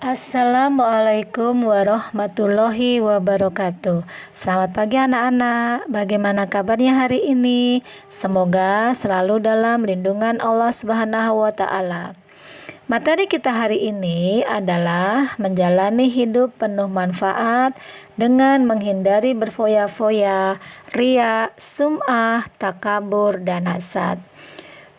Assalamualaikum warahmatullahi wabarakatuh. Selamat pagi anak-anak. Bagaimana kabarnya hari ini? Semoga selalu dalam lindungan Allah Subhanahu wa taala. Materi kita hari ini adalah menjalani hidup penuh manfaat dengan menghindari berfoya-foya, riya, sum'ah, takabur, dan hasad.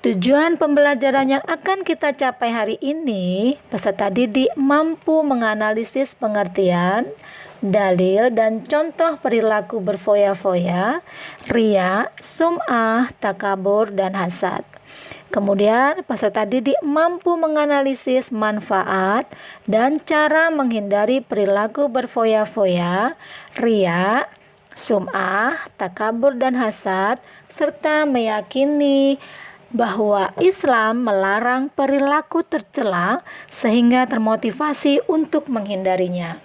Tujuan pembelajaran yang akan kita capai hari ini, peserta didik mampu menganalisis pengertian, dalil, dan contoh perilaku berfoya-foya, riya, sum'ah, takabur, dan hasad. Kemudian peserta didik mampu menganalisis manfaat dan cara menghindari perilaku berfoya-foya, riya, sum'ah, takabur, dan hasad, serta meyakini bahwa Islam melarang perilaku tercela sehingga termotivasi untuk menghindarinya.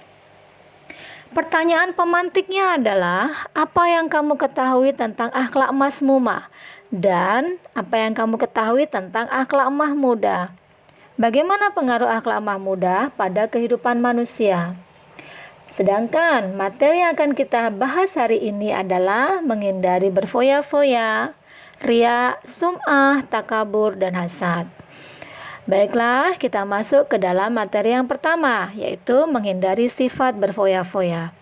Pertanyaan pemantiknya adalah, apa yang kamu ketahui tentang akhlak mazmumah dan apa yang kamu ketahui tentang akhlak mahmudah? Bagaimana pengaruh akhlak mahmudah pada kehidupan manusia? Sedangkan materi yang akan kita bahas hari ini adalah menghindari berfoya-foya, riya, sum'ah, takabur, dan hasad. Baiklah, kita masuk ke dalam materi yang pertama, yaitu menghindari sifat berfoya-foya.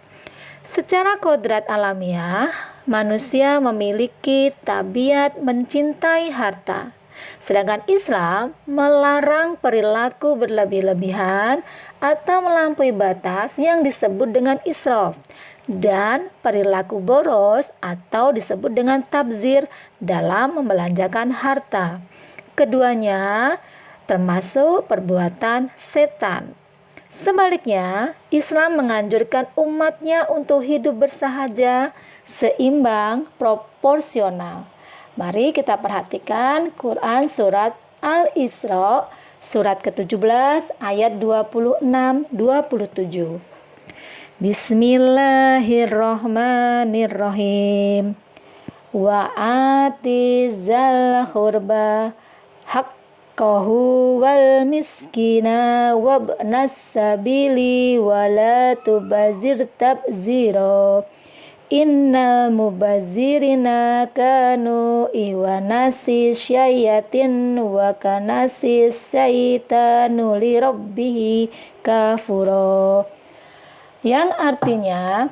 Secara kodrat alamiah, manusia memiliki tabiat mencintai harta. Sedangkan Islam melarang perilaku berlebih-lebihan atau melampaui batas yang disebut dengan israf dan perilaku boros atau disebut dengan tabzir dalam membelanjakan harta. Keduanya termasuk perbuatan setan. Sebaliknya, Islam menganjurkan umatnya untuk hidup bersahaja, seimbang, proporsional. Mari kita perhatikan Quran surat Al-Isra, surat ke-17 ayat 26-27. Bismillahirrahmanirrahim. Wa atizal khurba haqqahu wal miskina wabnas sabili wala tubazir tabzira. Innal mubazzirina kanu iwanasi syayatin wa kanasi syaitanu li rabbihi kafura. Yang artinya,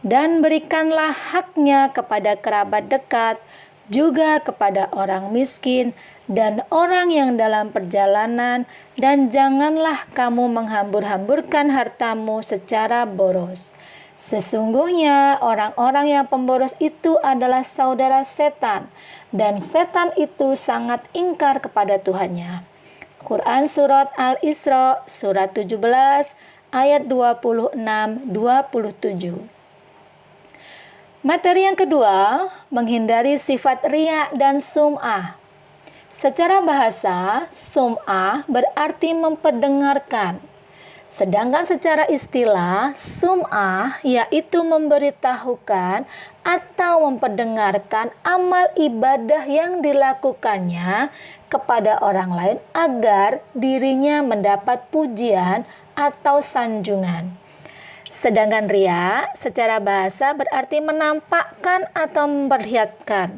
dan berikanlah haknya kepada kerabat dekat, juga kepada orang miskin dan orang yang dalam perjalanan, dan janganlah kamu menghambur-hamburkan hartamu secara boros. Sesungguhnya orang-orang yang pemboros itu adalah saudara setan, dan setan itu sangat ingkar kepada Tuhannya. Quran surat Al-Isra surat 17 ayat 26-27. Materi yang kedua, menghindari sifat riya dan sum'ah. Secara bahasa, sum'ah berarti memperdengarkan. Sedangkan secara istilah, sum'ah yaitu memberitahukan atau memperdengarkan amal ibadah yang dilakukannya kepada orang lain agar dirinya mendapat pujian atau sanjungan. Sedangkan riya secara bahasa berarti menampakkan atau memperlihatkan.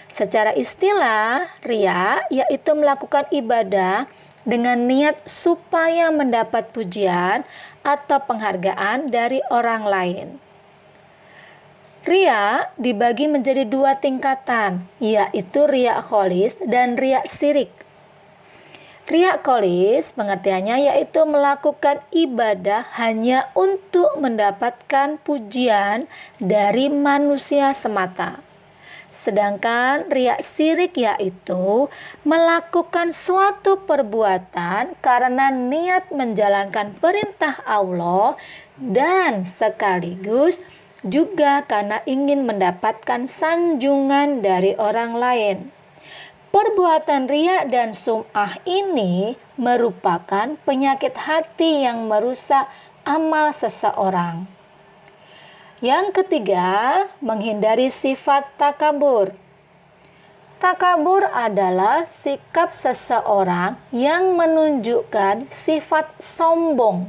Secara istilah, riya yaitu melakukan ibadah dengan niat supaya mendapat pujian atau penghargaan dari orang lain. Riya dibagi menjadi dua tingkatan, yaitu riya kholis dan riya syirik. Riya kholis pengertiannya yaitu melakukan ibadah hanya untuk mendapatkan pujian dari manusia semata. Sedangkan riya syirik yaitu melakukan suatu perbuatan karena niat menjalankan perintah Allah dan sekaligus juga karena ingin mendapatkan sanjungan dari orang lain. Perbuatan riya dan sum'ah ini merupakan penyakit hati yang merusak amal seseorang. Yang ketiga, menghindari sifat takabur. Takabur adalah sikap seseorang yang menunjukkan sifat sombong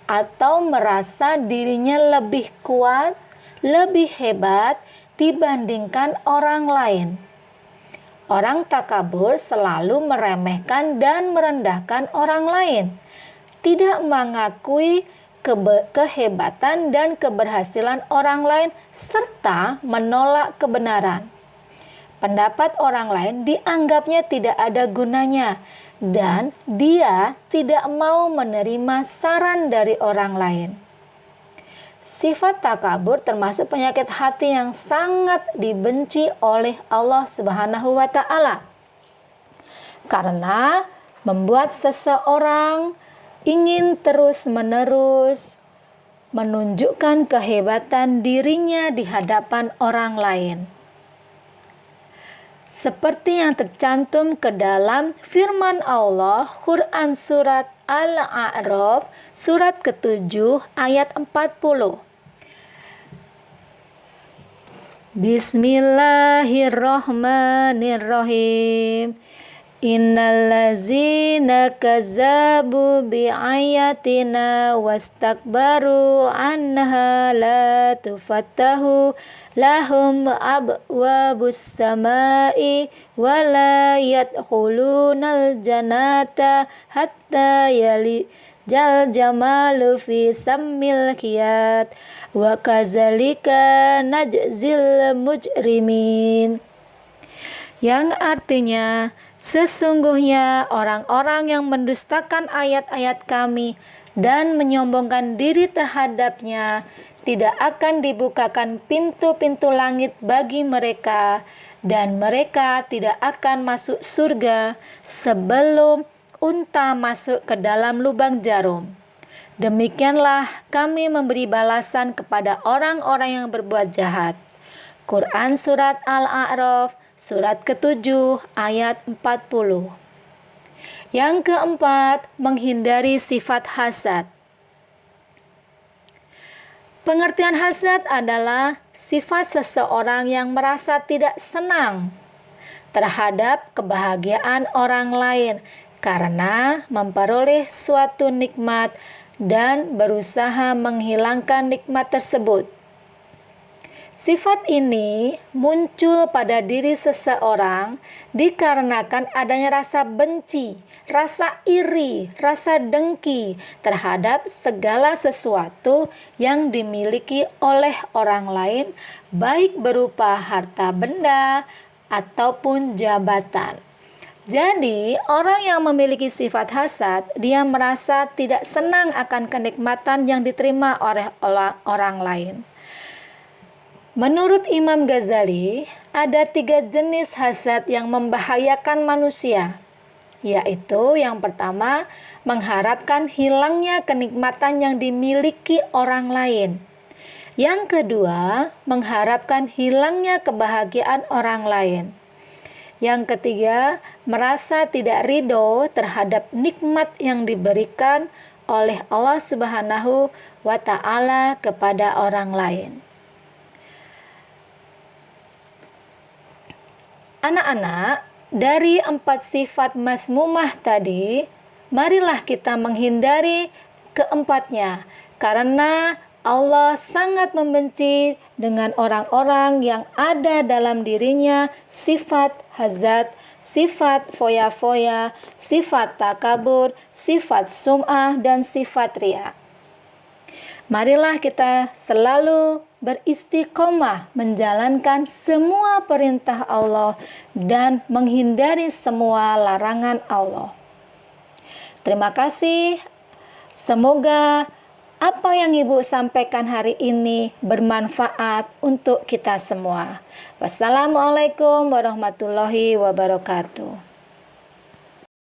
atau merasa dirinya lebih kuat, lebih hebat dibandingkan orang lain. Orang takabur selalu meremehkan dan merendahkan orang lain, tidak mengakui kehebatan dan keberhasilan orang lain, serta menolak kebenaran. Pendapat orang lain dianggapnya tidak ada gunanya, dan dia tidak mau menerima saran dari orang lain. Sifat takabur termasuk penyakit hati yang sangat dibenci oleh Allah Subhanahu wa Ta'ala, karena membuat seseorang ingin terus-menerus menunjukkan kehebatan dirinya di hadapan orang lain. Seperti yang tercantum ke dalam firman Allah, Quran surat Al-A'raf, surat ke-7 ayat 40. Bismillahirrahmanirrahim. Innallazina kazzabu biayatina wastakbaru anha la tufattahu lahum abwabus samai wala yadkhulunal jannata hatta yalijal jamalu fi sammil khiyat wa kazalika najzil mujrimin, yang artinya sesungguhnya orang-orang yang mendustakan ayat-ayat kami dan menyombongkan diri terhadapnya, tidak akan dibukakan pintu-pintu langit bagi mereka, dan mereka tidak akan masuk surga sebelum unta masuk ke dalam lubang jarum. Demikianlah kami memberi balasan kepada orang-orang yang berbuat jahat. Quran surat Al-A'raf surat ke-7 ayat 40. Yang keempat, menghindari sifat hasad. Pengertian hasad adalah sifat seseorang yang merasa tidak senang terhadap kebahagiaan orang lain karena memperoleh suatu nikmat dan berusaha menghilangkan nikmat tersebut. Sifat ini muncul pada diri seseorang dikarenakan adanya rasa benci, rasa iri, rasa dengki terhadap segala sesuatu yang dimiliki oleh orang lain, baik berupa harta benda ataupun jabatan. Jadi, orang yang memiliki sifat hasad, dia merasa tidak senang akan kenikmatan yang diterima oleh orang lain. Menurut Imam Ghazali, ada 3 jenis hasad yang membahayakan manusia, yaitu yang pertama, mengharapkan hilangnya kenikmatan yang dimiliki orang lain. Yang kedua, mengharapkan hilangnya kebahagiaan orang lain. Yang ketiga, merasa tidak ridho terhadap nikmat yang diberikan oleh Allah Subhanahu wa Ta'ala kepada orang lain. Anak-anak, dari 4 sifat mazmumah tadi, marilah kita menghindari keempatnya, karena Allah sangat membenci dengan orang-orang yang ada dalam dirinya sifat hasad, sifat foya-foya, sifat takabur, sifat sum'ah, dan sifat riya. Marilah kita selalu beristiqomah menjalankan semua perintah Allah dan menghindari semua larangan Allah. Terima kasih. Semoga apa yang Ibu sampaikan hari ini bermanfaat untuk kita semua. Wassalamualaikum warahmatullahi wabarakatuh.